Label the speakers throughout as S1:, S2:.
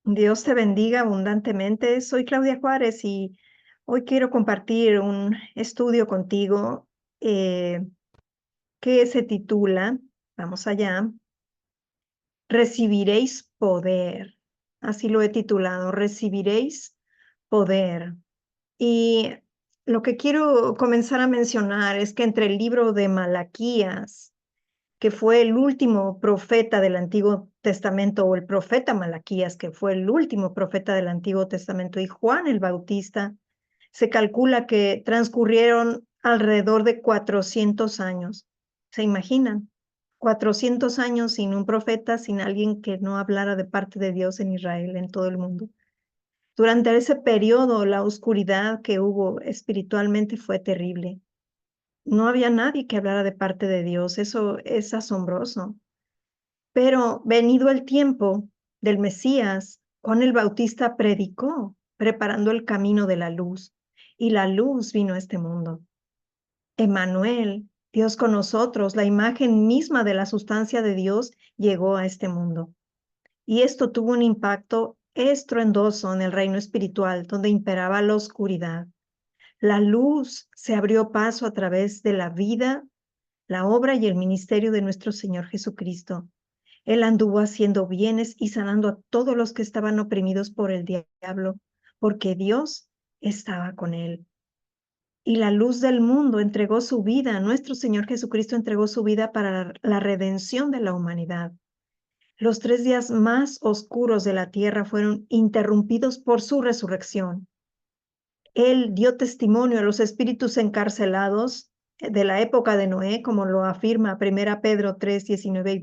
S1: Dios te bendiga abundantemente. Soy Claudia Juárez y hoy quiero compartir un estudio contigo eh, que se titula, vamos allá, Recibiréis poder. Así lo he titulado, Recibiréis poder. Y lo que quiero comenzar a mencionar es que entre el libro de Malaquías, que fue el último profeta del Antiguo Testamento, o el profeta Malaquías, que fue el último profeta del Antiguo Testamento, y Juan el Bautista, se calcula que transcurrieron alrededor de 400 años. ¿Se imaginan? 400 años sin un profeta, sin alguien que no hablara de parte de Dios en Israel, en todo el mundo. Durante ese periodo, la oscuridad que hubo espiritualmente fue terrible. No había nadie que hablara de parte de Dios. Eso es asombroso. Pero venido el tiempo del Mesías, Juan el Bautista predicó, preparando el camino de la luz, y la luz vino a este mundo. Emmanuel, Dios con nosotros, la imagen misma de la sustancia de Dios, llegó a este mundo. Y esto tuvo un impacto estruendoso en el reino espiritual, donde imperaba la oscuridad. La luz se abrió paso a través de la vida, la obra y el ministerio de nuestro Señor Jesucristo. Él anduvo haciendo bienes y sanando a todos los que estaban oprimidos por el diablo, porque Dios estaba con él. Y la luz del mundo entregó su vida, nuestro Señor Jesucristo entregó su vida para la redención de la humanidad. Los 3 días más oscuros de la tierra fueron interrumpidos por su resurrección. Él dio testimonio a los espíritus encarcelados de la época de Noé, como lo afirma 1 Pedro 3, 19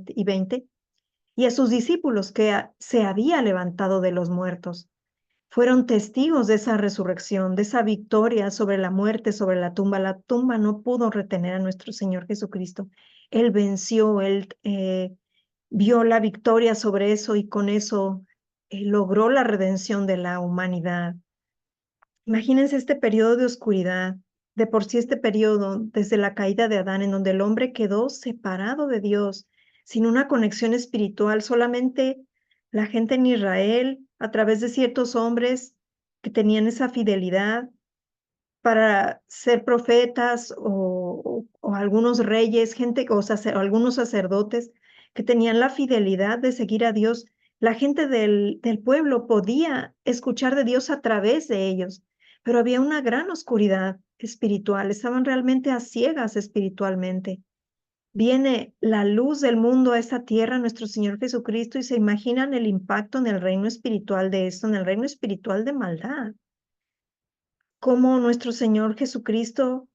S1: y 20, y a sus discípulos que se había levantado de los muertos. Fueron testigos de esa resurrección, de esa victoria sobre la muerte, sobre la tumba. La tumba no pudo retener a nuestro Señor Jesucristo. Él venció, él vio la victoria sobre eso y con eso logró la redención de la humanidad. Imagínense este periodo de oscuridad, de por sí este periodo desde la caída de Adán, en donde el hombre quedó separado de Dios, sin una conexión espiritual, solamente la gente en Israel, a través de ciertos hombres que tenían esa fidelidad para ser profetas o algunos reyes, gente o algunos sacerdotes que tenían la fidelidad de seguir a Dios. La gente del pueblo podía escuchar de Dios a través de ellos, pero había una gran oscuridad espiritual, estaban realmente a ciegas espiritualmente. Viene la luz del mundo a esta tierra, nuestro Señor Jesucristo, y se imaginan el impacto en el reino espiritual de esto, en el reino espiritual de maldad. Cómo nuestro Señor Jesucristo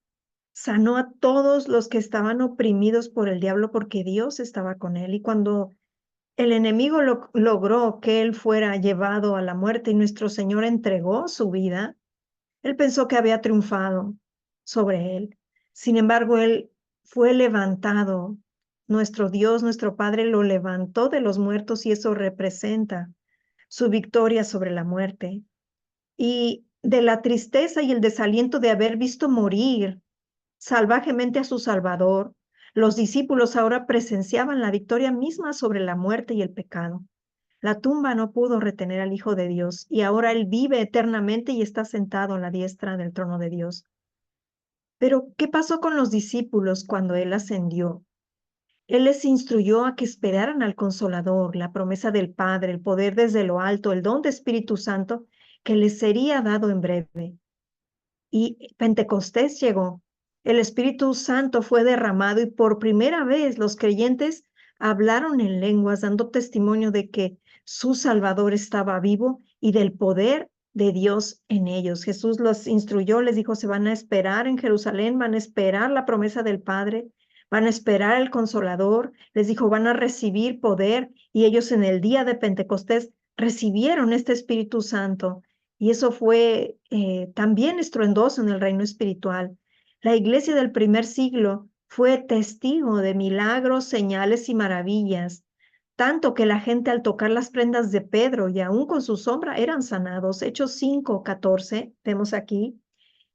S1: sanó a todos los que estaban oprimidos por el diablo porque Dios estaba con él. Y cuando el enemigo logró que él fuera llevado a la muerte y nuestro Señor entregó su vida, él pensó que había triunfado sobre él. Sin embargo, él fue levantado. Nuestro Dios, nuestro Padre, lo levantó de los muertos y eso representa su victoria sobre la muerte. Y de la tristeza y el desaliento de haber visto morir salvajemente a su Salvador, los discípulos ahora presenciaban la victoria misma sobre la muerte y el pecado. La tumba no pudo retener al Hijo de Dios y ahora Él vive eternamente y está sentado a la diestra del trono de Dios. Pero, ¿qué pasó con los discípulos cuando Él ascendió? Él les instruyó a que esperaran al Consolador, la promesa del Padre, el poder desde lo alto, el don de Espíritu Santo que les sería dado en breve. Y Pentecostés llegó. El Espíritu Santo fue derramado y por primera vez los creyentes hablaron en lenguas, dando testimonio de que su Salvador estaba vivo y del poder de Dios en ellos. Jesús los instruyó, les dijo, se van a esperar en Jerusalén, van a esperar la promesa del Padre, van a esperar el Consolador. Les dijo, van a recibir poder y ellos en el día de Pentecostés recibieron este Espíritu Santo. Y eso fue también estruendoso en el reino espiritual. La iglesia del primer siglo fue testigo de milagros, señales y maravillas, tanto que la gente al tocar las prendas de Pedro y aún con su sombra eran sanados. Hechos 5:14, vemos aquí.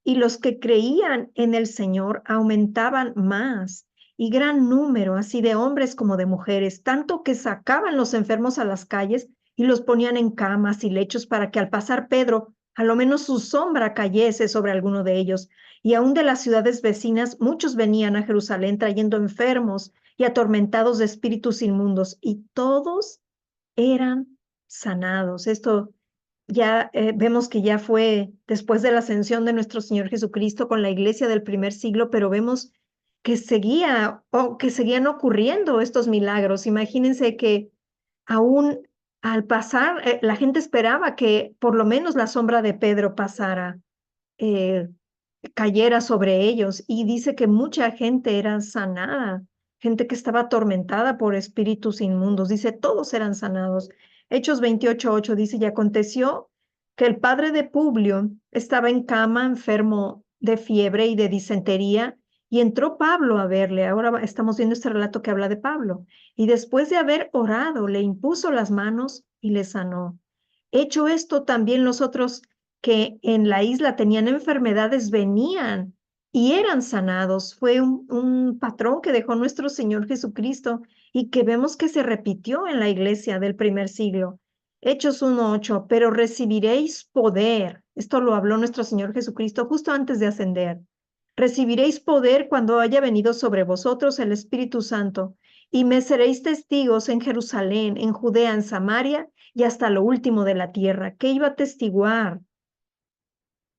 S1: Y los que creían en el Señor aumentaban más y gran número, así de hombres como de mujeres, tanto que sacaban los enfermos a las calles y los ponían en camas y lechos para que al pasar Pedro, a lo menos su sombra cayese sobre alguno de ellos. Y aún de las ciudades vecinas, muchos venían a Jerusalén trayendo enfermos y atormentados de espíritus inmundos, y todos eran sanados. Esto ya vemos que ya fue después de la ascensión de nuestro Señor Jesucristo con la iglesia del primer siglo, pero vemos que que seguían ocurriendo estos milagros. Imagínense que aún al pasar, la gente esperaba que por lo menos la sombra de Pedro pasara, eh, cayera sobre ellos, y dice que mucha gente era sanada, gente que estaba atormentada por espíritus inmundos. Dice, todos eran sanados. Hechos 28:8 dice, y aconteció que el padre de Publio estaba en cama, enfermo de fiebre y de disentería, y entró Pablo a verle. Ahora estamos viendo este relato que habla de Pablo. Y después de haber orado, le impuso las manos y le sanó. Hecho esto, también los otros que en la isla tenían enfermedades venían y eran sanados. Fue un patrón que dejó nuestro Señor Jesucristo y que vemos que se repitió en la iglesia del primer siglo. Hechos 1:8, pero recibiréis poder. Esto lo habló nuestro Señor Jesucristo justo antes de ascender. Recibiréis poder cuando haya venido sobre vosotros el Espíritu Santo, y me seréis testigos en Jerusalén, en Judea, en Samaria y hasta lo último de la tierra. ¿Qué iba a testiguar?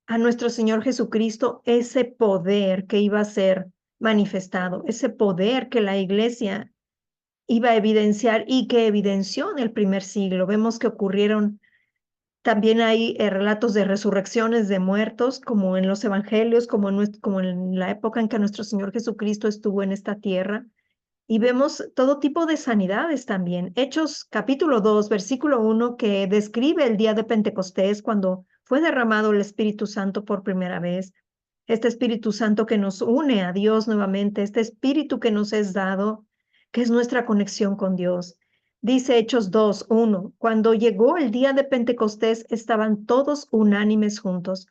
S1: A nuestro Señor Jesucristo, ese poder que iba a ser manifestado, ese poder que la iglesia iba a evidenciar y que evidenció en el primer siglo. Vemos que ocurrieron, también hay relatos de resurrecciones de muertos, como en los evangelios, como en la época en que nuestro Señor Jesucristo estuvo en esta tierra. Y vemos todo tipo de sanidades también. Hechos capítulo 2, versículo 1, que describe el día de Pentecostés, cuando fue derramado el Espíritu Santo por primera vez. Este Espíritu Santo que nos une a Dios nuevamente, este Espíritu que nos es dado, que es nuestra conexión con Dios. Dice Hechos 2, 1, cuando llegó el día de Pentecostés, estaban todos unánimes juntos.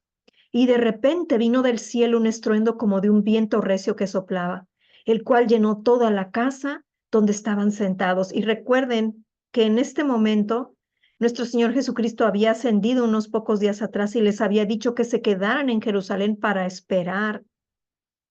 S1: Y de repente vino del cielo un estruendo como de un viento recio que soplaba, el cual llenó toda la casa donde estaban sentados. Y recuerden que en este momento nuestro Señor Jesucristo había ascendido unos pocos días atrás y les había dicho que se quedaran en Jerusalén para esperar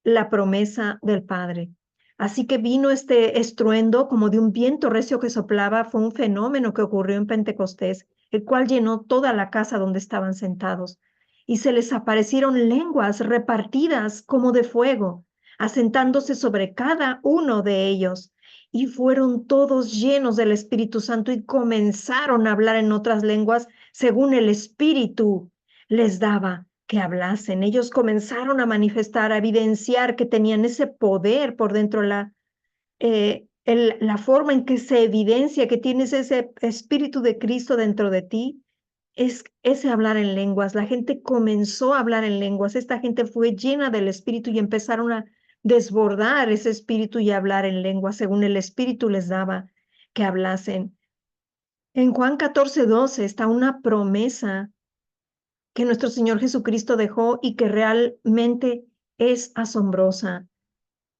S1: la promesa del Padre. Así que vino este estruendo como de un viento recio que soplaba. Fue un fenómeno que ocurrió en Pentecostés, el cual llenó toda la casa donde estaban sentados. Y se les aparecieron lenguas repartidas como de fuego, asentándose sobre cada uno de ellos. Y fueron todos llenos del Espíritu Santo y comenzaron a hablar en otras lenguas según el Espíritu les daba que hablasen. Ellos comenzaron a manifestar, a evidenciar que tenían ese poder por dentro, la forma en que se evidencia que tienes ese Espíritu de Cristo dentro de ti, es ese hablar en lenguas. La gente comenzó a hablar en lenguas. Esta gente fue llena del Espíritu y empezaron a desbordar ese Espíritu y a hablar en lenguas según el Espíritu les daba que hablasen. En Juan 14:12 está una promesa que nuestro Señor Jesucristo dejó y que realmente es asombrosa.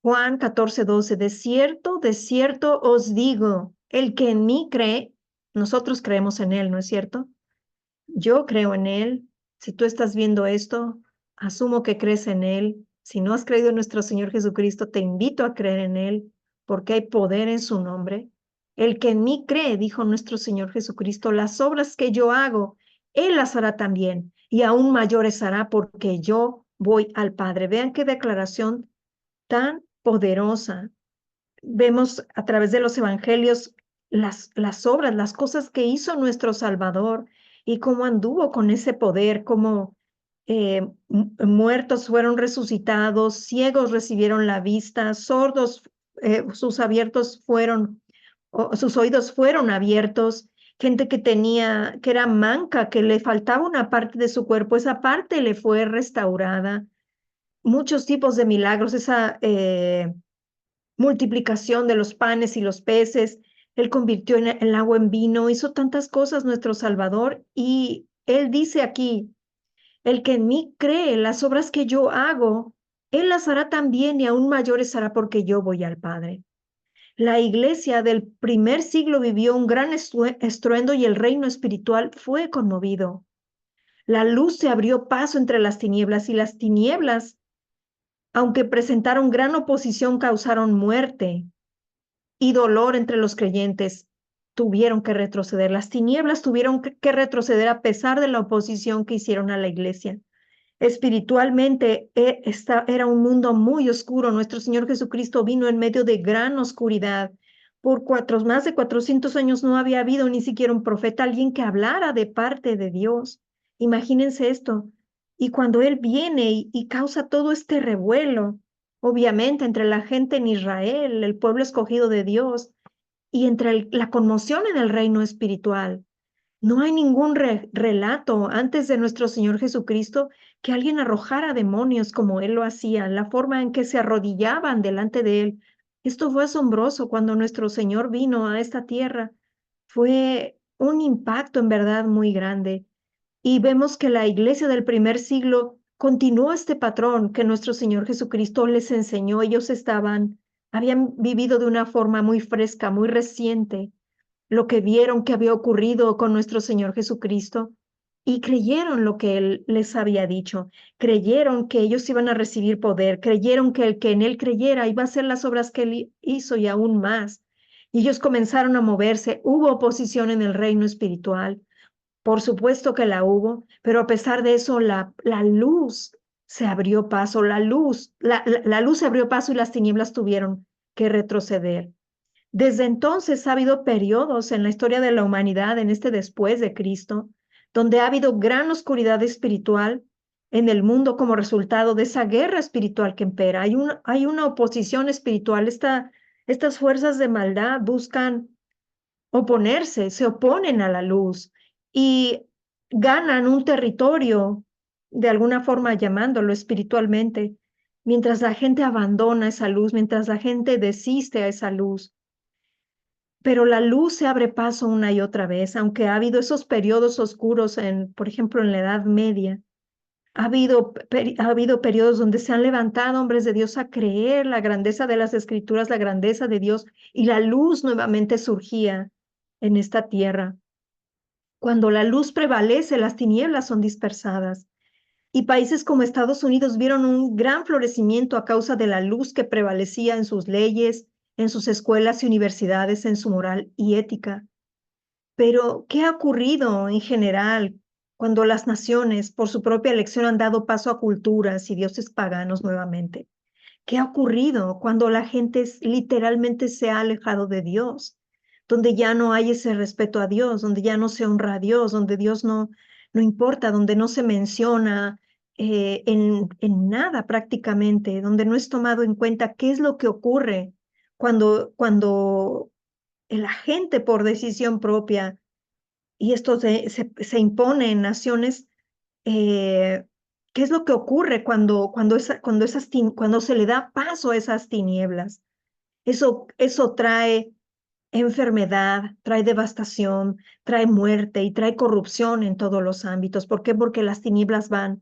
S1: Juan 14:12, de cierto os digo, el que en mí cree, nosotros creemos en Él, ¿no es cierto? Yo creo en Él. Si tú estás viendo esto, asumo que crees en Él. Si no has creído en nuestro Señor Jesucristo, te invito a creer en Él, porque hay poder en su nombre. El que en mí cree, dijo nuestro Señor Jesucristo, las obras que yo hago, Él las hará también, y aún mayores hará, porque yo voy al Padre. Vean qué declaración tan poderosa. Vemos a través de los evangelios las obras, las cosas que hizo nuestro Salvador y cómo anduvo con ese poder, cómo muertos fueron resucitados, ciegos recibieron la vista, sordos, sus oídos fueron abiertos, gente que era manca, que le faltaba una parte de su cuerpo, esa parte le fue restaurada. Muchos tipos de milagros, esa multiplicación de los panes y los peces. Él convirtió el agua en vino, hizo tantas cosas nuestro Salvador, y Él dice aquí, el que en mí cree, las obras que yo hago, Él las hará también y aún mayores hará, porque yo voy al Padre. La iglesia del primer siglo vivió un gran estruendo y el reino espiritual fue conmovido. La luz se abrió paso entre las tinieblas y las tinieblas, aunque presentaron gran oposición, causaron muerte y dolor entre los creyentes. Tuvieron que retroceder. Las tinieblas tuvieron que retroceder a pesar de la oposición que hicieron a la iglesia. Espiritualmente era un mundo muy oscuro. Nuestro Señor Jesucristo vino en medio de gran oscuridad. Por más de 400 años no había habido ni siquiera un profeta, alguien que hablara de parte de Dios. Imagínense esto. Y cuando Él viene y causa todo este revuelo, obviamente entre la gente en Israel, el pueblo escogido de Dios, y entre la conmoción en el reino espiritual. No hay ningún relato antes de nuestro Señor Jesucristo que alguien arrojara demonios como Él lo hacía, la forma en que se arrodillaban delante de Él. Esto fue asombroso cuando nuestro Señor vino a esta tierra. Fue un impacto en verdad muy grande. Y vemos que la iglesia del primer siglo continuó este patrón que nuestro Señor Jesucristo les enseñó. Ellos habían vivido de una forma muy fresca, muy reciente lo que vieron que había ocurrido con nuestro Señor Jesucristo y creyeron lo que Él les había dicho, creyeron que ellos iban a recibir poder, creyeron que el que en Él creyera iba a hacer las obras que Él hizo y aún más. Y ellos comenzaron a moverse, hubo oposición en el reino espiritual, por supuesto que la hubo, pero a pesar de eso la luz se abrió paso, la luz se abrió paso y las tinieblas tuvieron que retroceder. Desde entonces ha habido periodos en la historia de la humanidad, en este después de Cristo, donde ha habido gran oscuridad espiritual en el mundo como resultado de esa guerra espiritual que impera. Hay una oposición espiritual. Estas fuerzas de maldad buscan oponerse, se oponen a la luz y ganan un territorio, de alguna forma llamándolo espiritualmente, mientras la gente abandona esa luz, mientras la gente desiste a esa luz. Pero la luz se abre paso una y otra vez, aunque ha habido esos periodos oscuros, por ejemplo, en la Edad Media. Ha habido periodos donde se han levantado hombres de Dios a creer la grandeza de las Escrituras, la grandeza de Dios, y la luz nuevamente surgía en esta tierra. Cuando la luz prevalece, las tinieblas son dispersadas. Y países como Estados Unidos vieron un gran florecimiento a causa de la luz que prevalecía en sus leyes, en sus escuelas y universidades, en su moral y ética. Pero, ¿qué ha ocurrido en general cuando las naciones, por su propia elección, han dado paso a culturas y dioses paganos nuevamente? ¿Qué ha ocurrido cuando la gente literalmente se ha alejado de Dios? Donde ya no hay ese respeto a Dios, donde ya no se honra a Dios, donde Dios no importa, donde no se menciona en nada prácticamente, donde no es tomado en cuenta qué es lo que ocurre cuando la gente por decisión propia, y esto se impone en naciones, eh, ¿qué es lo que ocurre cuando se le da paso a esas tinieblas? Eso trae enfermedad, trae devastación, trae muerte y trae corrupción en todos los ámbitos. ¿Por qué? Porque las tinieblas van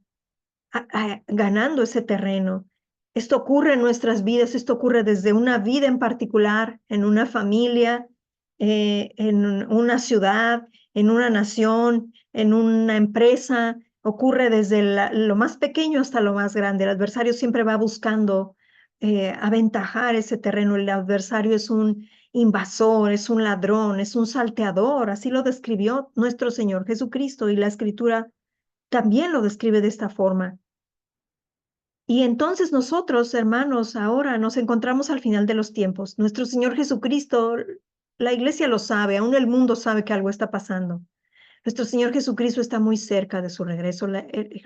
S1: ganando ese terreno. Esto ocurre en nuestras vidas, esto ocurre desde una vida en particular, en una familia, en una ciudad, en una nación, en una empresa, ocurre desde lo más pequeño hasta lo más grande. El adversario siempre va buscando aventajar ese terreno. El adversario es un invasor, es un ladrón, es un salteador. Así lo describió nuestro Señor Jesucristo y la Escritura también lo describe de esta forma. Y entonces nosotros, hermanos, ahora nos encontramos al final de los tiempos. Nuestro Señor Jesucristo, la iglesia lo sabe, aún el mundo sabe que algo está pasando. Nuestro Señor Jesucristo está muy cerca de su regreso.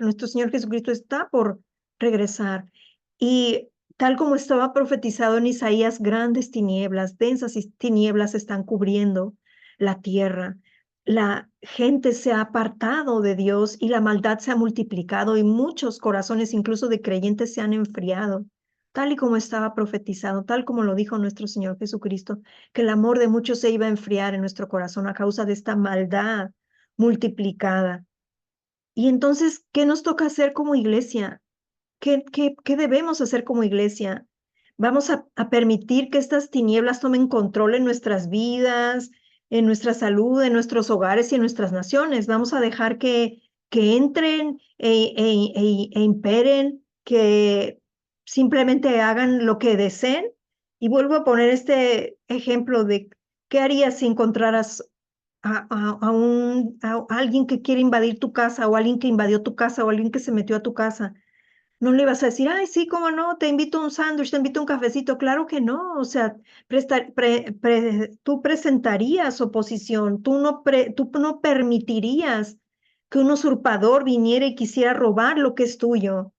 S1: Nuestro Señor Jesucristo está por regresar. Y tal como estaba profetizado en Isaías, grandes tinieblas, densas tinieblas están cubriendo la tierra. La gente se ha apartado de Dios y la maldad se ha multiplicado y muchos corazones, incluso de creyentes, se han enfriado, tal y como estaba profetizado, tal como lo dijo nuestro Señor Jesucristo, que el amor de muchos se iba a enfriar en nuestro corazón a causa de esta maldad multiplicada. Y entonces, ¿qué nos toca hacer como iglesia? ¿Qué debemos hacer como iglesia? Vamos a permitir que estas tinieblas tomen control en nuestras vidas, en nuestra salud, en nuestros hogares y en nuestras naciones. Vamos a dejar que entren e imperen, que simplemente hagan lo que deseen. Y vuelvo a poner este ejemplo de qué harías si encontraras a alguien que quiere invadir tu casa, o alguien que invadió tu casa, o alguien que se metió a tu casa. No le vas a decir, ay, sí, cómo no, te invito a un sándwich, te invito a un cafecito. Claro que no. O sea, tú presentarías oposición, tú no permitirías que un usurpador viniera y quisiera robar lo que es tuyo.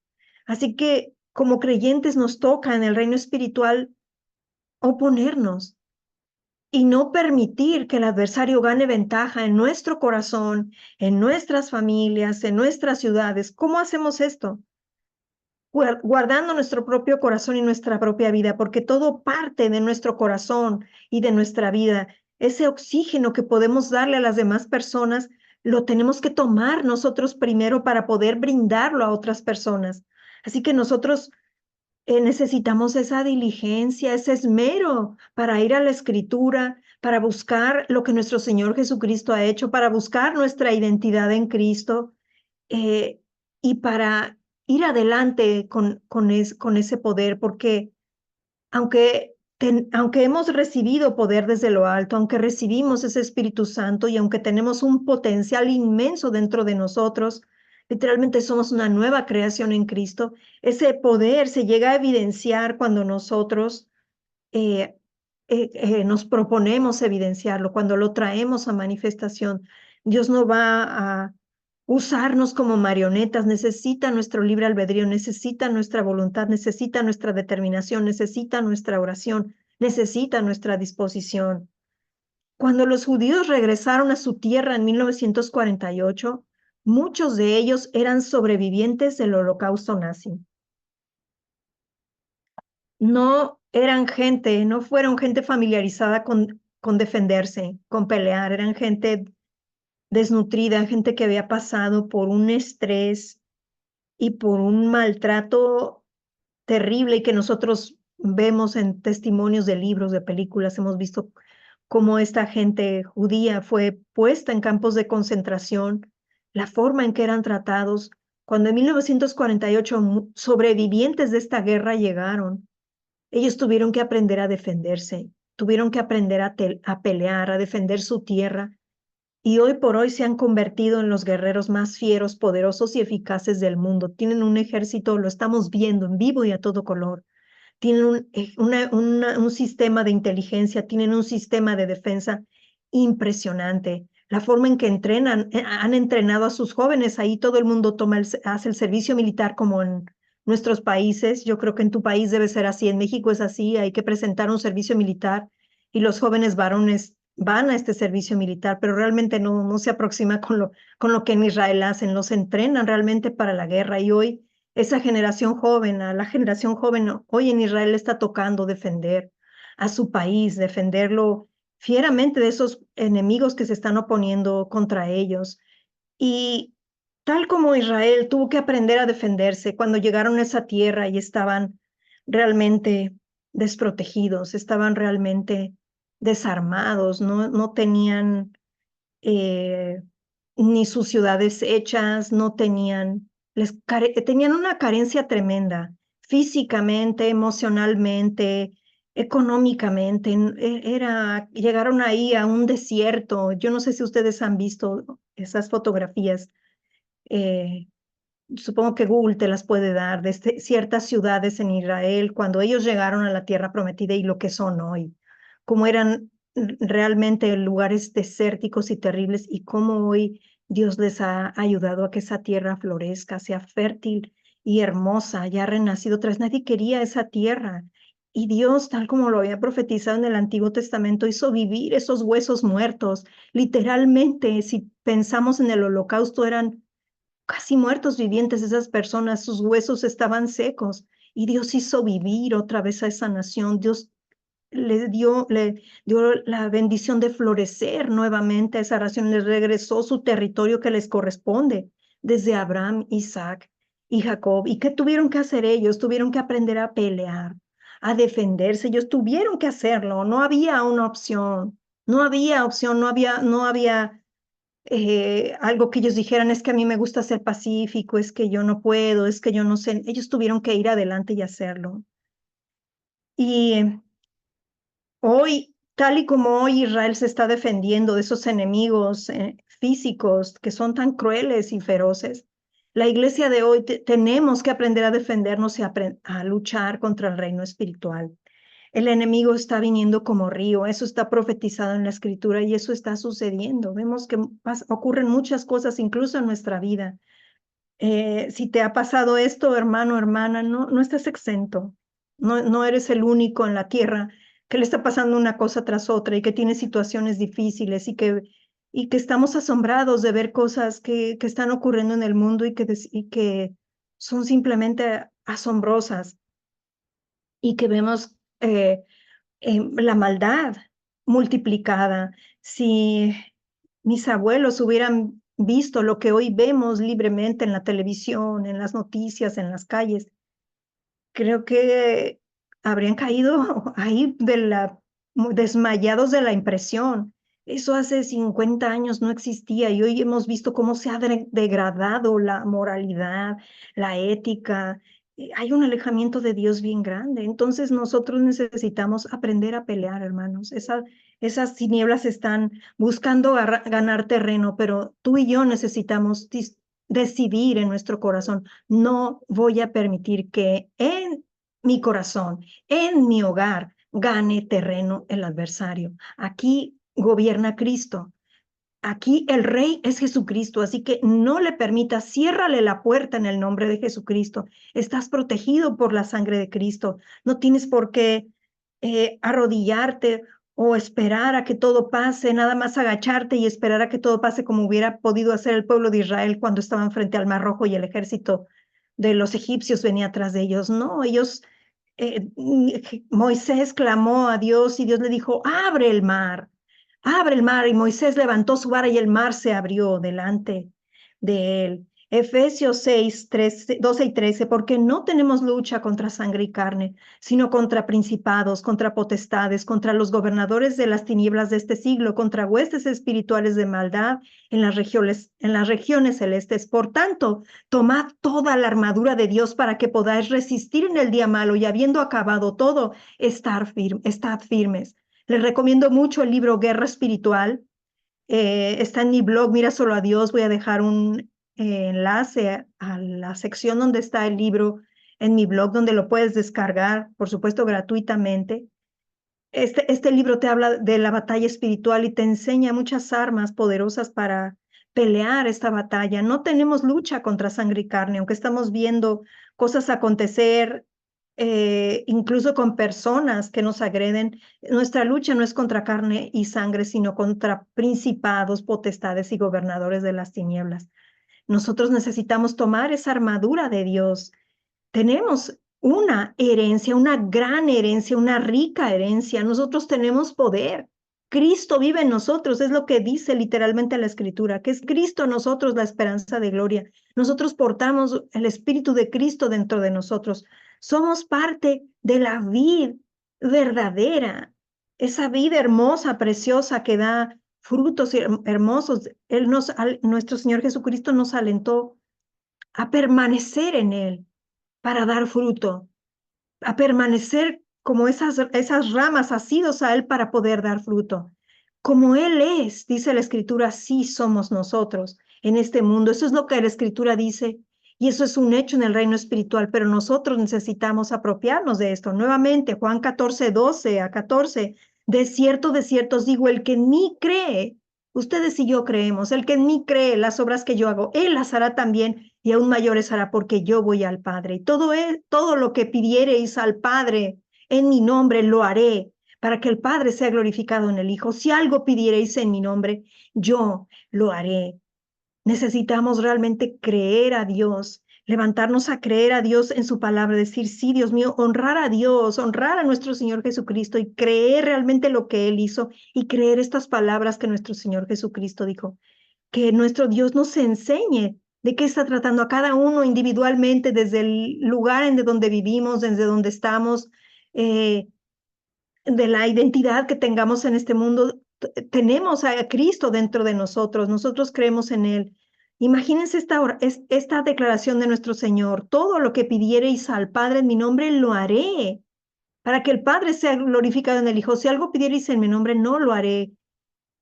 S1: Así que como creyentes nos toca en el reino espiritual oponernos y no permitir que el adversario gane ventaja en nuestro corazón, en nuestras familias, en nuestras ciudades. ¿Cómo hacemos esto? Guardando nuestro propio corazón y nuestra propia vida, porque todo parte de nuestro corazón y de nuestra vida. Ese oxígeno que podemos darle a las demás personas, lo tenemos que tomar nosotros primero para poder brindarlo a otras personas. Así que nosotros necesitamos esa diligencia, ese esmero para ir a la Escritura, para buscar lo que nuestro Señor Jesucristo ha hecho, para buscar nuestra identidad en Cristo, eh, y para ir adelante con ese poder, porque aunque hemos recibido poder desde lo alto, aunque recibimos ese Espíritu Santo y aunque tenemos un potencial inmenso dentro de nosotros, literalmente somos una nueva creación en Cristo. Ese poder se llega a evidenciar cuando nosotros eh, nos proponemos evidenciarlo, cuando lo traemos a manifestación. Dios no va a usarnos como marionetas, necesita nuestro libre albedrío, necesita nuestra voluntad, necesita nuestra determinación, necesita nuestra oración, necesita nuestra disposición. Cuando los judíos regresaron a su tierra en 1948, muchos de ellos eran sobrevivientes del holocausto nazi. No eran gente, no fueron gente familiarizada con defenderse, con pelear, eran gente desnutrida, gente que había pasado por un estrés y por un maltrato terrible, y que nosotros vemos en testimonios de libros, de películas. Hemos visto cómo esta gente judía fue puesta en campos de concentración, la forma en que eran tratados. Cuando en 1948 sobrevivientes de esta guerra llegaron, ellos tuvieron que aprender a defenderse, tuvieron que aprender a pelear, a defender su tierra, y hoy por hoy se han convertido en los guerreros más fieros, poderosos y eficaces del mundo. Tienen un ejército, lo estamos viendo en vivo y a todo color. Tienen un sistema de inteligencia, tienen un sistema de defensa impresionante. La forma en que entrenan, han entrenado a sus jóvenes, ahí todo el mundo hace el servicio militar como en nuestros países. Yo creo que en tu país debe ser así, en México es así, hay que presentar un servicio militar y los jóvenes varones van a este servicio militar, pero realmente no se aproxima con lo que en Israel hacen, los entrenan realmente para la guerra. Y hoy esa generación joven, a la generación joven, hoy en Israel está tocando defender a su país, defenderlo fieramente de esos enemigos que se están oponiendo contra ellos. Y tal como Israel tuvo que aprender a defenderse cuando llegaron a esa tierra y estaban realmente desprotegidos, estaban realmente desarmados, no tenían eh, ni sus ciudades hechas, no tenían, tenían una carencia tremenda, físicamente, emocionalmente, económicamente. Llegaron ahí a un desierto. Yo no sé si ustedes han visto esas fotografías. eh, Supongo que Google te las puede dar, de ciertas ciudades en Israel, cuando ellos llegaron a la tierra prometida y lo que son hoy, cómo eran realmente lugares desérticos y terribles, y cómo hoy Dios les ha ayudado a que esa tierra florezca, sea fértil y hermosa, ya ha renacido otra vez. Nadie quería esa tierra. Y Dios, tal como lo había profetizado en el Antiguo Testamento, hizo vivir esos huesos muertos. Literalmente, si pensamos en el holocausto, eran casi muertos vivientes esas personas, sus huesos estaban secos, y Dios hizo vivir otra vez a esa nación. Dios le dio la bendición de florecer nuevamente a esa nación, les regresó su territorio que les corresponde desde Abraham, Isaac y Jacob. ¿Y qué tuvieron que hacer ellos? Tuvieron que aprender a pelear, a defenderse. Ellos tuvieron que hacerlo, no había una opción, no había algo que ellos dijeran, es que a mí me gusta ser pacífico, es que yo no puedo, es que yo no sé. Ellos tuvieron que ir adelante y hacerlo. Y hoy, tal y como hoy Israel se está defendiendo de esos enemigos físicos que son tan crueles y feroces, la iglesia de hoy tenemos que aprender a defendernos y a luchar contra el reino espiritual. El enemigo está viniendo como río, eso está profetizado en la escritura y eso está sucediendo. Vemos que ocurren muchas cosas incluso en nuestra vida. Si te ha pasado esto, hermano, hermana, no estás exento. No eres el único en la tierra que le está pasando una cosa tras otra y que tiene situaciones difíciles y que estamos asombrados de ver cosas que están ocurriendo en el mundo y que son simplemente asombrosas y que vemos la maldad multiplicada. Si mis abuelos hubieran visto lo que hoy vemos libremente en la televisión, en las noticias, en las calles, creo que habrían caído ahí desmayados de la impresión. Eso hace 50 años no existía y hoy hemos visto cómo se ha degradado la moralidad, la ética. Hay un alejamiento de Dios bien grande. Entonces nosotros necesitamos aprender a pelear, hermanos. Esas tinieblas están buscando ganar terreno, pero tú y yo necesitamos decidir en nuestro corazón. No voy a permitir que en mi corazón, en mi hogar, gane terreno el adversario. Aquí gobierna Cristo. Aquí el rey es Jesucristo, así que no le permitas, ciérrale la puerta en el nombre de Jesucristo. Estás protegido por la sangre de Cristo. No tienes por qué arrodillarte o esperar a que todo pase, nada más agacharte y esperar a que todo pase como hubiera podido hacer el pueblo de Israel cuando estaban frente al Mar Rojo y el ejército de los egipcios venía atrás de ellos. No, Moisés clamó a Dios y Dios le dijo, abre el mar, y Moisés levantó su vara y el mar se abrió delante de él. Efesios 6, 12 y 13, porque no tenemos lucha contra sangre y carne, sino contra principados, contra potestades, contra los gobernadores de las tinieblas de este siglo, contra huestes espirituales de maldad en las regiones celestes. Por tanto, tomad toda la armadura de Dios para que podáis resistir en el día malo y habiendo acabado todo, estad firmes. Les recomiendo mucho el libro Guerra Espiritual. Está en mi blog, Mira Solo a Dios. Voy a dejar un enlace a la sección donde está el libro en mi blog, donde lo puedes descargar, por supuesto, gratuitamente. Este libro te habla de la batalla espiritual y te enseña muchas armas poderosas para pelear esta batalla. No tenemos lucha contra sangre y carne, aunque estamos viendo cosas acontecer, incluso con personas que nos agreden. Nuestra lucha no es contra carne y sangre, sino contra principados, potestades y gobernadores de las tinieblas. Nosotros necesitamos tomar esa armadura de Dios. Tenemos una herencia, una gran herencia, una rica herencia. Nosotros tenemos poder. Cristo vive en nosotros, es lo que dice literalmente la Escritura, que es Cristo en nosotros la esperanza de gloria. Nosotros portamos el Espíritu de Cristo dentro de nosotros. Somos parte de la vid verdadera, esa vida hermosa, preciosa que da frutos hermosos. Nuestro Señor Jesucristo nos alentó a permanecer en Él para dar fruto, a permanecer como esas ramas asidos a Él para poder dar fruto. Como Él es, dice la Escritura, así somos nosotros en este mundo. Eso es lo que la Escritura dice y eso es un hecho en el reino espiritual, pero nosotros necesitamos apropiarnos de esto. Nuevamente, Juan 14, 12 a 14, de cierto os digo, el que en mí cree, ustedes y yo creemos, el que en mí cree, las obras que yo hago, Él las hará también y aún mayores hará porque yo voy al Padre. Y todo lo que pidiereis al Padre en mi nombre lo haré para que el Padre sea glorificado en el Hijo. Si algo pidiereis en mi nombre, yo lo haré. Necesitamos realmente creer a Dios, levantarnos a creer a Dios en su palabra, decir, sí, Dios mío, honrar a Dios, honrar a nuestro Señor Jesucristo y creer realmente lo que Él hizo y creer estas palabras que nuestro Señor Jesucristo dijo. Que nuestro Dios nos enseñe de qué está tratando a cada uno individualmente, desde el lugar en donde vivimos, desde donde estamos, de la identidad que tengamos en este mundo. Tenemos a Cristo dentro de nosotros, nosotros creemos en Él. Imagínense esta declaración de nuestro Señor: todo lo que pidiereis al Padre en mi nombre lo haré, para que el Padre sea glorificado en el Hijo. Si algo pidiereis en mi nombre, no lo haré.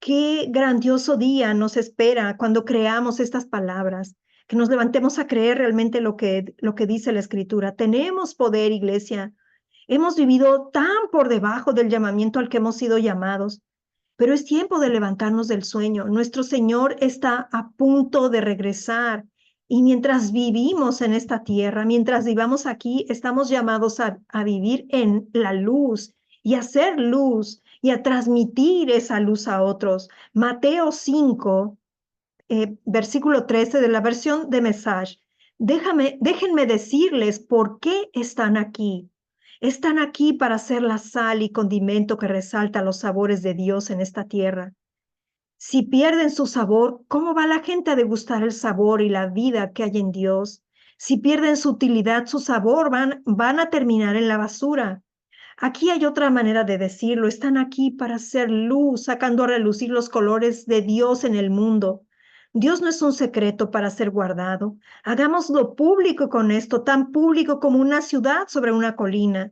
S1: Qué grandioso día nos espera cuando creamos estas palabras, que nos levantemos a creer realmente lo que dice la Escritura. Tenemos poder, iglesia. Hemos vivido tan por debajo del llamamiento al que hemos sido llamados, pero es tiempo de levantarnos del sueño. Nuestro Señor está a punto de regresar, y mientras vivimos en esta tierra, mientras vivamos aquí, estamos llamados a vivir en la luz y a hacer luz y a transmitir esa luz a otros. Mateo 5, versículo 13 de la versión de Message. Déjenme decirles por qué están aquí. Están aquí para ser la sal y condimento que resalta los sabores de Dios en esta tierra. Si pierden su sabor, ¿cómo va la gente a degustar el sabor y la vida que hay en Dios? Si pierden su utilidad, su sabor, van a terminar en la basura. Aquí hay otra manera de decirlo: están aquí para hacer luz, sacando a relucir los colores de Dios en el mundo. Dios no es un secreto para ser guardado. Hagámoslo público con esto, tan público como una ciudad sobre una colina.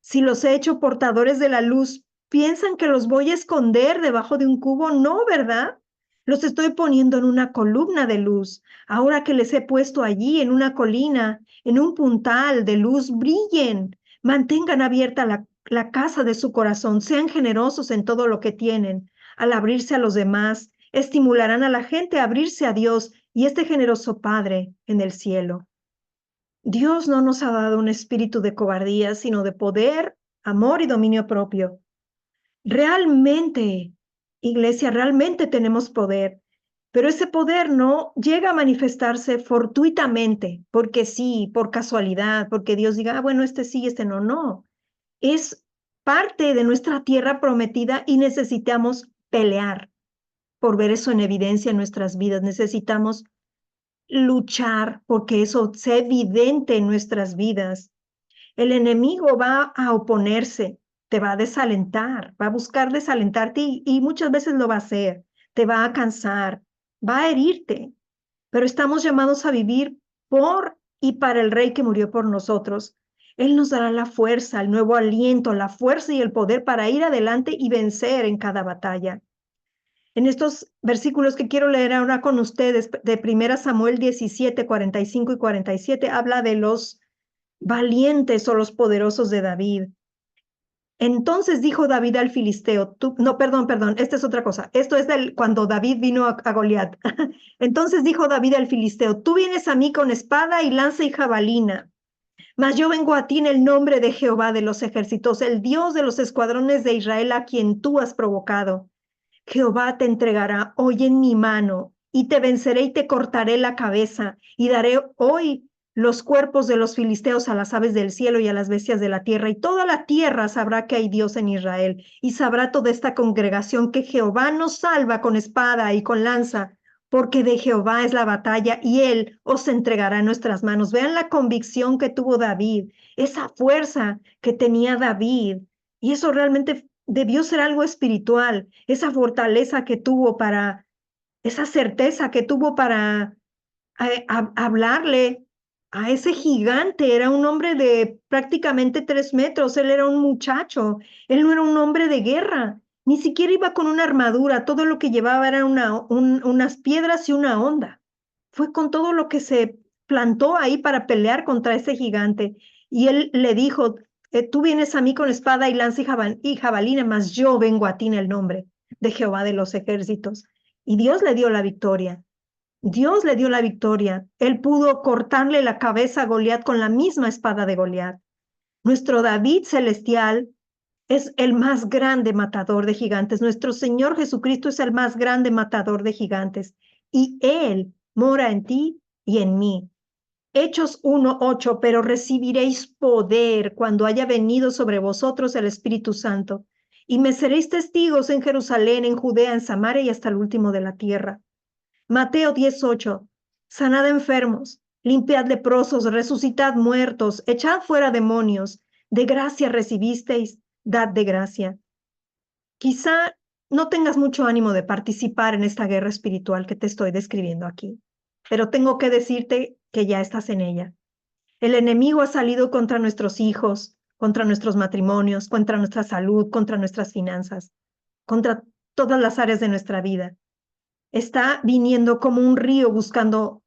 S1: Si los he hecho portadores de la luz, ¿piensan que los voy a esconder debajo de un cubo? No, ¿verdad? Los estoy poniendo en una columna de luz. Ahora que les he puesto allí en una colina, en un puntal de luz, brillen. Mantengan abierta la casa de su corazón. Sean generosos en todo lo que tienen. Al abrirse a los demás, estimularán a la gente a abrirse a Dios y este generoso Padre en el cielo. Dios no nos ha dado un espíritu de cobardía, sino de poder, amor y dominio propio. Realmente, iglesia, realmente tenemos poder, pero ese poder no llega a manifestarse fortuitamente, porque sí, por casualidad, porque Dios diga, ah, bueno, este sí, este no, no. Es parte de nuestra tierra prometida y necesitamos pelear por ver eso en evidencia en nuestras vidas. Necesitamos luchar porque eso sea evidente en nuestras vidas. El enemigo va a oponerse, te va a desalentar, va a buscar desalentarte y muchas veces lo va a hacer, te va a cansar, va a herirte, pero estamos llamados a vivir por y para el Rey que murió por nosotros. Él nos dará la fuerza, el nuevo aliento, la fuerza y el poder para ir adelante y vencer en cada batalla. En estos versículos que quiero leer ahora con ustedes, de 1 Samuel 17, 45 y 47, habla de los valientes o los poderosos de David. Entonces dijo David al filisteo, perdón, esta es otra cosa. Esto es cuando David vino a Goliat. Entonces dijo David al filisteo, tú vienes a mí con espada y lanza y jabalina, mas yo vengo a ti en el nombre de Jehová de los ejércitos, el Dios de los escuadrones de Israel, a quien tú has provocado. Jehová te entregará hoy en mi mano, y te venceré y te cortaré la cabeza, y daré hoy los cuerpos de los filisteos a las aves del cielo y a las bestias de la tierra, y toda la tierra sabrá que hay Dios en Israel, y sabrá toda esta congregación que Jehová nos salva con espada y con lanza, porque de Jehová es la batalla, y él os entregará en nuestras manos. Vean la convicción que tuvo David, esa fuerza que tenía David, y eso realmente debió ser algo espiritual, esa fortaleza que tuvo esa certeza que tuvo para hablarle a ese gigante. Era un hombre de prácticamente 3 metros, él era un muchacho, él no era un hombre de guerra, ni siquiera iba con una armadura, todo lo que llevaba eran unas piedras y una honda. Fue con todo lo que se plantó ahí para pelear contra ese gigante. Y él le dijo, tú vienes a mí con espada y lanza y jabalina, mas yo vengo a ti en el nombre de Jehová de los ejércitos. Y Dios le dio la victoria. Dios le dio la victoria. Él pudo cortarle la cabeza a Goliat con la misma espada de Goliat. Nuestro David celestial es el más grande matador de gigantes. Nuestro Señor Jesucristo es el más grande matador de gigantes. Y Él mora en ti y en mí. Hechos 1:8, pero recibiréis poder cuando haya venido sobre vosotros el Espíritu Santo, y me seréis testigos en Jerusalén, en Judea, en Samaria y hasta el último de la tierra. Mateo 10:8, sanad enfermos, limpiad leprosos, resucitad muertos, echad fuera demonios. De gracia recibisteis, dad de gracia. Quizá no tengas mucho ánimo de participar en esta guerra espiritual que te estoy describiendo aquí, pero tengo que decirte que ya estás en ella. El enemigo ha salido contra nuestros hijos, contra nuestros matrimonios, contra nuestra salud, contra nuestras finanzas, contra todas las áreas de nuestra vida. Está viniendo como un río buscando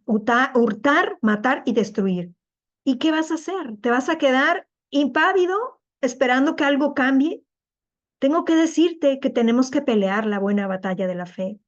S1: hurtar, matar y destruir. ¿Y qué vas a hacer? ¿Te vas a quedar impávido esperando que algo cambie? Tengo que decirte que tenemos que pelear la buena batalla de la fe.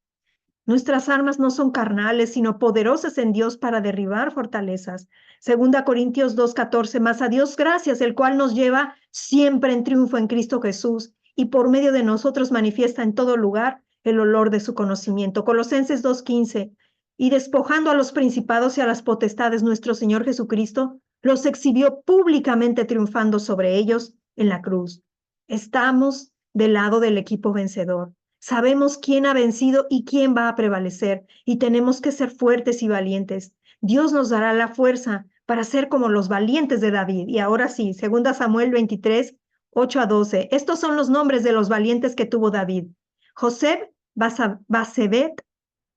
S1: Nuestras armas no son carnales, sino poderosas en Dios para derribar fortalezas. Segunda Corintios 2:14, más a Dios gracias, el cual nos lleva siempre en triunfo en Cristo Jesús y por medio de nosotros manifiesta en todo lugar el olor de su conocimiento. Colosenses 2:15, y despojando a los principados y a las potestades, nuestro Señor Jesucristo los exhibió públicamente triunfando sobre ellos en la cruz. Estamos del lado del equipo vencedor. Sabemos quién ha vencido y quién va a prevalecer, y tenemos que ser fuertes y valientes. Dios nos dará la fuerza para ser como los valientes de David. Y ahora sí, 2 Samuel 23, 8-12. Estos son los nombres de los valientes que tuvo David. José Basebet,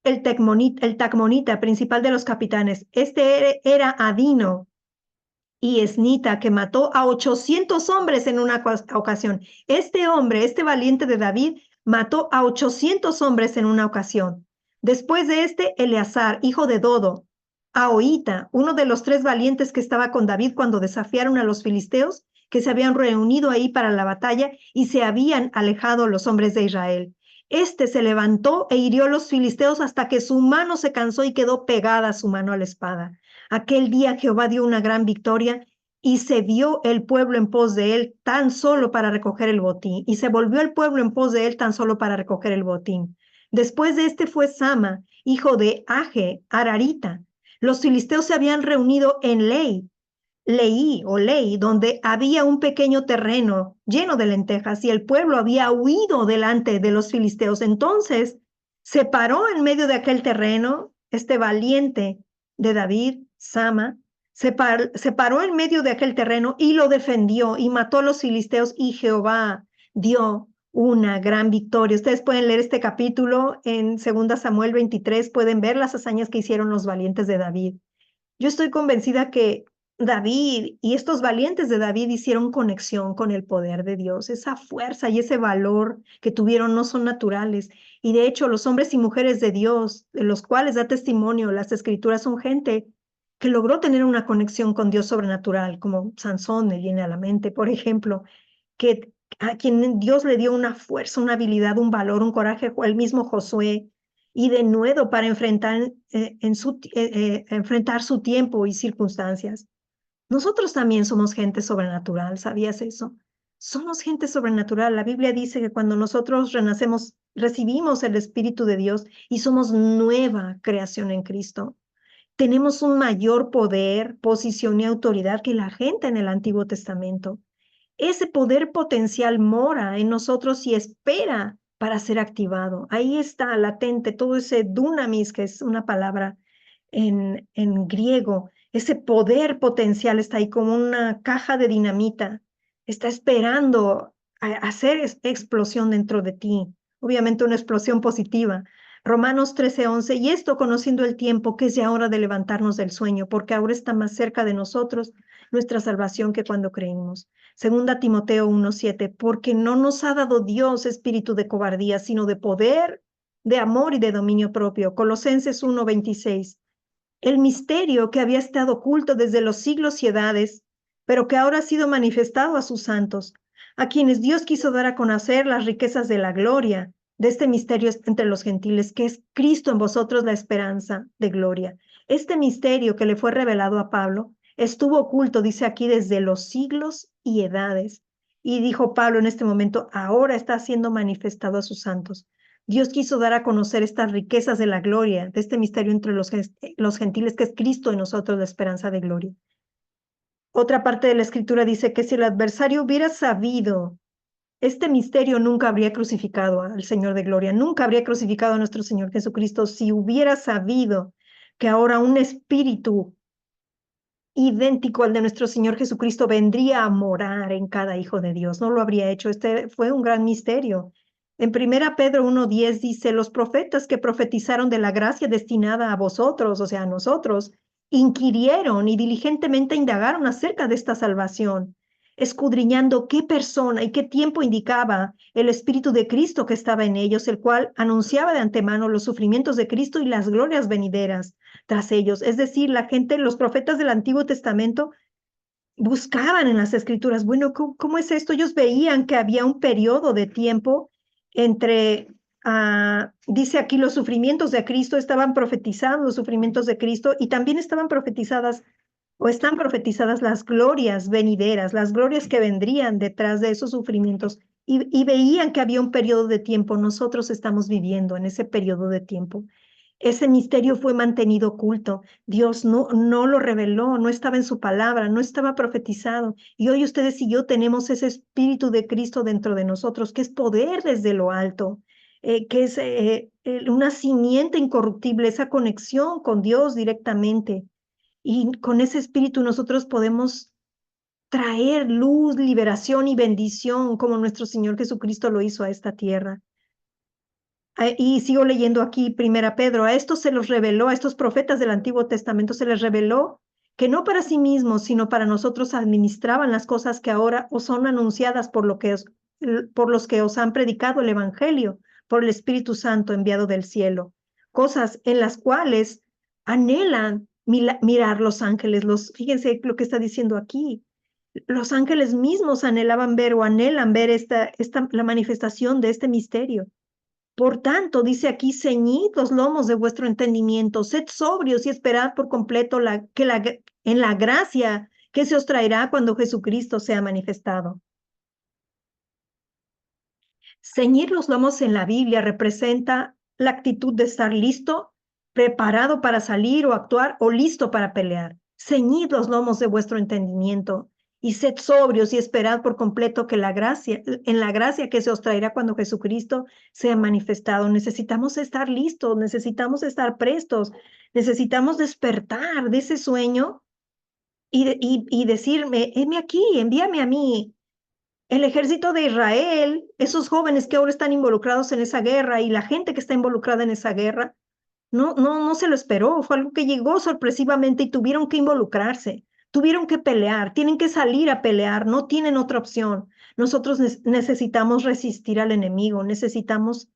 S1: el tacmonita, principal de los capitanes. Este era Adino y Esnita, que mató a 800 hombres en una ocasión. Este hombre, este valiente de David, mató a 800 hombres en una ocasión. Después de este, Eleazar, hijo de Dodo, Ahoita, uno de los 3 valientes que estaba con David cuando desafiaron a los filisteos, que se habían reunido ahí para la batalla y se habían alejado los hombres de Israel. Este se levantó e hirió a los filisteos hasta que su mano se cansó y quedó pegada su mano a la espada. Aquel día Jehová dio una gran victoria y se vio el pueblo en pos de él tan solo para recoger el botín. Y se volvió el pueblo en pos de él tan solo para recoger el botín. Después de este fue Sama, hijo de Age, Ararita. Los filisteos se habían reunido en Leí, donde había un pequeño terreno lleno de lentejas y el pueblo había huido delante de los filisteos. Entonces se paró en medio de aquel terreno este valiente de David, Sama, se paró en medio de aquel terreno y lo defendió y mató a los filisteos y Jehová dio una gran victoria. Ustedes pueden leer este capítulo en 2 Samuel 23, pueden ver las hazañas que hicieron los valientes de David. Yo estoy convencida que David y estos valientes de David hicieron conexión con el poder de Dios. Esa fuerza y ese valor que tuvieron no son naturales. Y de hecho, los hombres y mujeres de Dios, de los cuales da testimonio las escrituras, son gente que logró tener una conexión con Dios sobrenatural, como Sansón me viene a la mente, por ejemplo, que a quien Dios le dio una fuerza, una habilidad, un valor, un coraje, el mismo Josué, y de nuevo para enfrentar su tiempo y circunstancias. Nosotros también somos gente sobrenatural, ¿sabías eso? Somos gente sobrenatural. La Biblia dice que cuando nosotros renacemos, recibimos el Espíritu de Dios y somos nueva creación en Cristo. Tenemos un mayor poder, posición y autoridad que la gente en el Antiguo Testamento. Ese poder potencial mora en nosotros y espera para ser activado. Ahí está latente todo ese dunamis, que es una palabra en griego. Ese poder potencial está ahí como una caja de dinamita. Está esperando a hacer explosión dentro de ti. Obviamente una explosión positiva. Romanos 13:11, y esto conociendo el tiempo, que es ya hora de levantarnos del sueño, porque ahora está más cerca de nosotros nuestra salvación que cuando creímos. Segunda Timoteo 1:7, porque no nos ha dado Dios espíritu de cobardía, sino de poder, de amor y de dominio propio. Colosenses 1:26, el misterio que había estado oculto desde los siglos y edades, pero que ahora ha sido manifestado a sus santos, a quienes Dios quiso dar a conocer las riquezas de la gloria de este misterio entre los gentiles, que es Cristo en vosotros, la esperanza de gloria. Este misterio que le fue revelado a Pablo estuvo oculto, dice aquí, desde los siglos y edades. Y dijo Pablo en este momento, ahora está siendo manifestado a sus santos. Dios quiso dar a conocer estas riquezas de la gloria, de este misterio entre los gentiles, que es Cristo en nosotros, la esperanza de gloria. Otra parte de la escritura dice que si el adversario hubiera sabido este misterio, nunca habría crucificado al Señor de gloria, nunca habría crucificado a nuestro Señor Jesucristo si hubiera sabido que ahora un espíritu idéntico al de nuestro Señor Jesucristo, vendría a morar en cada hijo de Dios. No lo habría hecho. Este fue un gran misterio. En 1 Pedro 1:10 dice, los profetas que profetizaron de la gracia destinada a vosotros, o sea, a nosotros, inquirieron y diligentemente indagaron acerca de esta salvación, escudriñando qué persona y qué tiempo indicaba el Espíritu de Cristo que estaba en ellos, el cual anunciaba de antemano los sufrimientos de Cristo y las glorias venideras tras ellos. Es decir, la gente, los profetas del Antiguo Testamento buscaban en las escrituras, bueno, ¿cómo es esto? Ellos veían que había un periodo de tiempo entre, dice aquí, los sufrimientos de Cristo, estaban profetizados los sufrimientos de Cristo y también estaban profetizadas o están profetizadas las glorias venideras, las glorias que vendrían detrás de esos sufrimientos y veían que había un periodo de tiempo. Nosotros estamos viviendo en ese periodo de tiempo. Ese misterio fue mantenido oculto. Dios no lo reveló, no estaba en su palabra, no estaba profetizado. Y hoy ustedes y yo tenemos ese Espíritu de Cristo dentro de nosotros, que es poder desde lo alto, que es una simiente incorruptible, esa conexión con Dios directamente. Y con ese Espíritu nosotros podemos traer luz, liberación y bendición como nuestro Señor Jesucristo lo hizo a esta tierra. Y sigo leyendo aquí 1 Pedro, a estos se los reveló, a estos profetas del Antiguo Testamento se les reveló que no para sí mismos, sino para nosotros administraban las cosas que ahora os son anunciadas por los que os han predicado el Evangelio, por el Espíritu Santo enviado del cielo, cosas en las cuales anhelan mirar los ángeles. Fíjense lo que está diciendo aquí. Los ángeles mismos anhelaban ver o anhelan ver la manifestación de este misterio. Por tanto, dice aquí, ceñid los lomos de vuestro entendimiento, sed sobrios y esperad por completo en la gracia que se os traerá cuando Jesucristo sea manifestado. Ceñir los lomos en la Biblia representa la actitud de estar listo, preparado para salir o actuar o listo para pelear. Ceñid los lomos de vuestro entendimiento y sed sobrios y esperad por completo en la gracia que se os traerá cuando Jesucristo sea manifestado. Necesitamos estar listos, necesitamos estar prestos, necesitamos despertar de ese sueño y decirme, heme aquí, envíame a mí. El ejército de Israel, esos jóvenes que ahora están involucrados en esa guerra y la gente que está involucrada en esa guerra, no se lo esperó, fue algo que llegó sorpresivamente y tuvieron que involucrarse, tuvieron que pelear, tienen que salir a pelear, no tienen otra opción. Nosotros necesitamos resistir al enemigo, necesitamos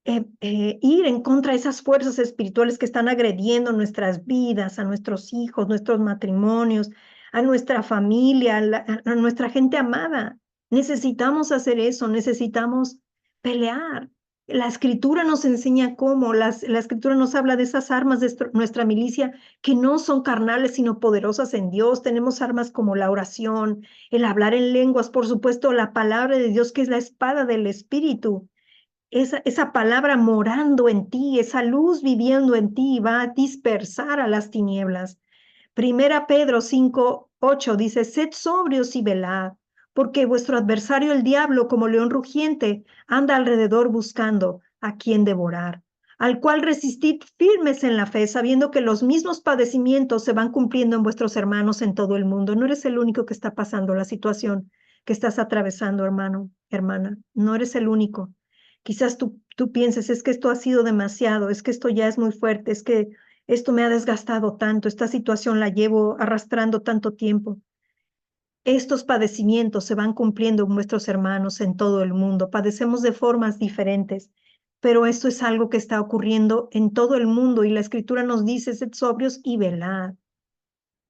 S1: ir en contra de esas fuerzas espirituales que están agrediendo nuestras vidas, a nuestros hijos, nuestros matrimonios, a nuestra familia, a nuestra gente amada. Necesitamos hacer eso, necesitamos pelear. La escritura nos enseña cómo, la escritura nos habla de esas armas de nuestra milicia que no son carnales, sino poderosas en Dios. Tenemos armas como la oración, el hablar en lenguas, por supuesto, la palabra de Dios, que es la espada del Espíritu. Esa palabra morando en ti, esa luz viviendo en ti, va a dispersar a las tinieblas. 1 Pedro 5:8 dice, sed sobrios y velad, porque vuestro adversario el diablo, como león rugiente, anda alrededor buscando a quien devorar, al cual resistid firmes en la fe, sabiendo que los mismos padecimientos se van cumpliendo en vuestros hermanos en todo el mundo. No eres el único que está pasando la situación que estás atravesando, hermano, hermana. No eres el único. Quizás tú pienses, es que esto ha sido demasiado, es que esto ya es muy fuerte, es que esto me ha desgastado tanto, esta situación la llevo arrastrando tanto tiempo. Estos padecimientos se van cumpliendo en nuestros hermanos en todo el mundo. Padecemos de formas diferentes, pero esto es algo que está ocurriendo en todo el mundo y la escritura nos dice, sed sobrios y velad.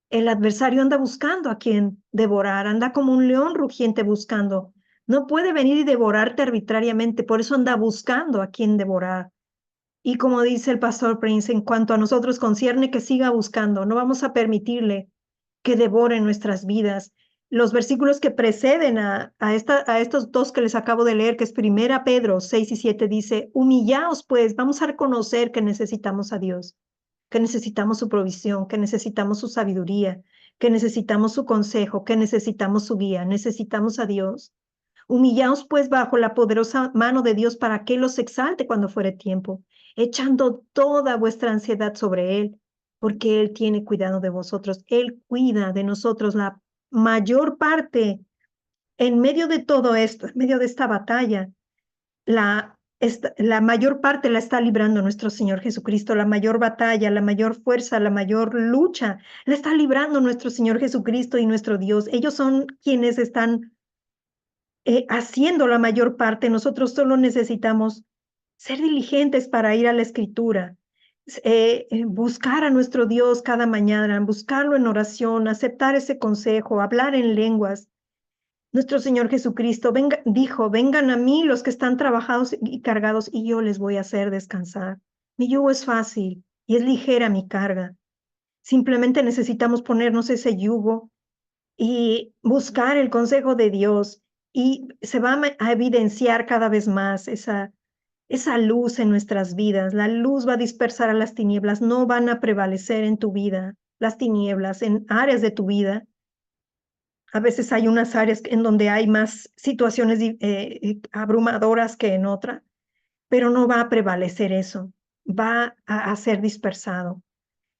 S1: El adversario anda buscando a quien devorar, anda como un león rugiente buscando. No puede venir y devorarte arbitrariamente, por eso anda buscando a quien devorar. Y como dice el pastor Prince, en cuanto a nosotros concierne, que siga buscando. No vamos a permitirle que devore nuestras vidas. Los versículos que preceden a estos dos que les acabo de leer, que es 1 Pedro 6 y 7, dice, humillaos pues, vamos a reconocer que necesitamos a Dios, que necesitamos su provisión, que necesitamos su sabiduría, que necesitamos su consejo, que necesitamos su guía, necesitamos a Dios. Humillaos pues bajo la poderosa mano de Dios para que los exalte cuando fuere tiempo, echando toda vuestra ansiedad sobre Él, porque Él tiene cuidado de vosotros. Él cuida de nosotros la mayor parte en medio de todo esto, en medio de esta batalla. La mayor parte la está librando nuestro Señor Jesucristo, la mayor batalla, la mayor fuerza, la mayor lucha, la está librando nuestro Señor Jesucristo y nuestro Dios. Ellos son quienes están haciendo la mayor parte. Nosotros solo necesitamos ser diligentes para ir a la Escritura, buscar a nuestro Dios cada mañana, buscarlo en oración, aceptar ese consejo, hablar en lenguas. Nuestro Señor Jesucristo dijo, vengan a mí los que están trabajados y cargados y yo les voy a hacer descansar. Mi yugo es fácil y es ligera mi carga. Simplemente necesitamos ponernos ese yugo y buscar el consejo de Dios y se va a evidenciar cada vez más esa luz en nuestras vidas. La luz va a dispersar a las tinieblas, no van a prevalecer en tu vida las tinieblas en áreas de tu vida. A veces hay unas áreas en donde hay más situaciones abrumadoras que en otra, pero no va a prevalecer eso, va a ser dispersado.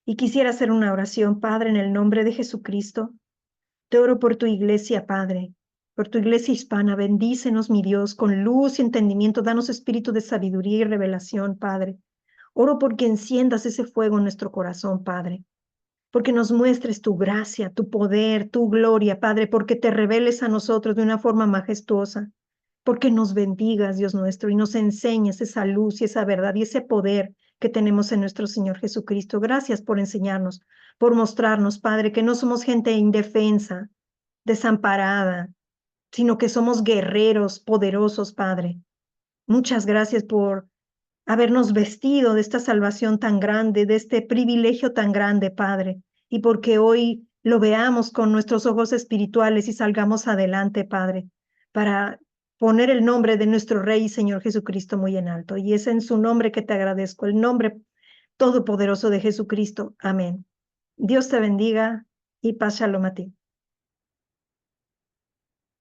S1: Y quisiera hacer una oración, Padre, en el nombre de Jesucristo. Te oro por tu iglesia, Padre, por tu iglesia hispana. Bendícenos, mi Dios, con luz y entendimiento. Danos espíritu de sabiduría y revelación, Padre. Oro porque enciendas ese fuego en nuestro corazón, Padre, porque nos muestres tu gracia, tu poder, tu gloria, Padre, porque te reveles a nosotros de una forma majestuosa, porque nos bendigas, Dios nuestro, y nos enseñes esa luz y esa verdad y ese poder que tenemos en nuestro Señor Jesucristo. Gracias por enseñarnos, por mostrarnos, Padre, que no somos gente indefensa, desamparada, sino que somos guerreros poderosos, Padre. Muchas gracias por habernos vestido de esta salvación tan grande, de este privilegio tan grande, Padre, y porque hoy lo veamos con nuestros ojos espirituales y salgamos adelante, Padre, para poner el nombre de nuestro Rey y Señor Jesucristo muy en alto. Y es en su nombre que te agradezco, el nombre todopoderoso de Jesucristo. Amén. Dios te bendiga y paz shalom a ti.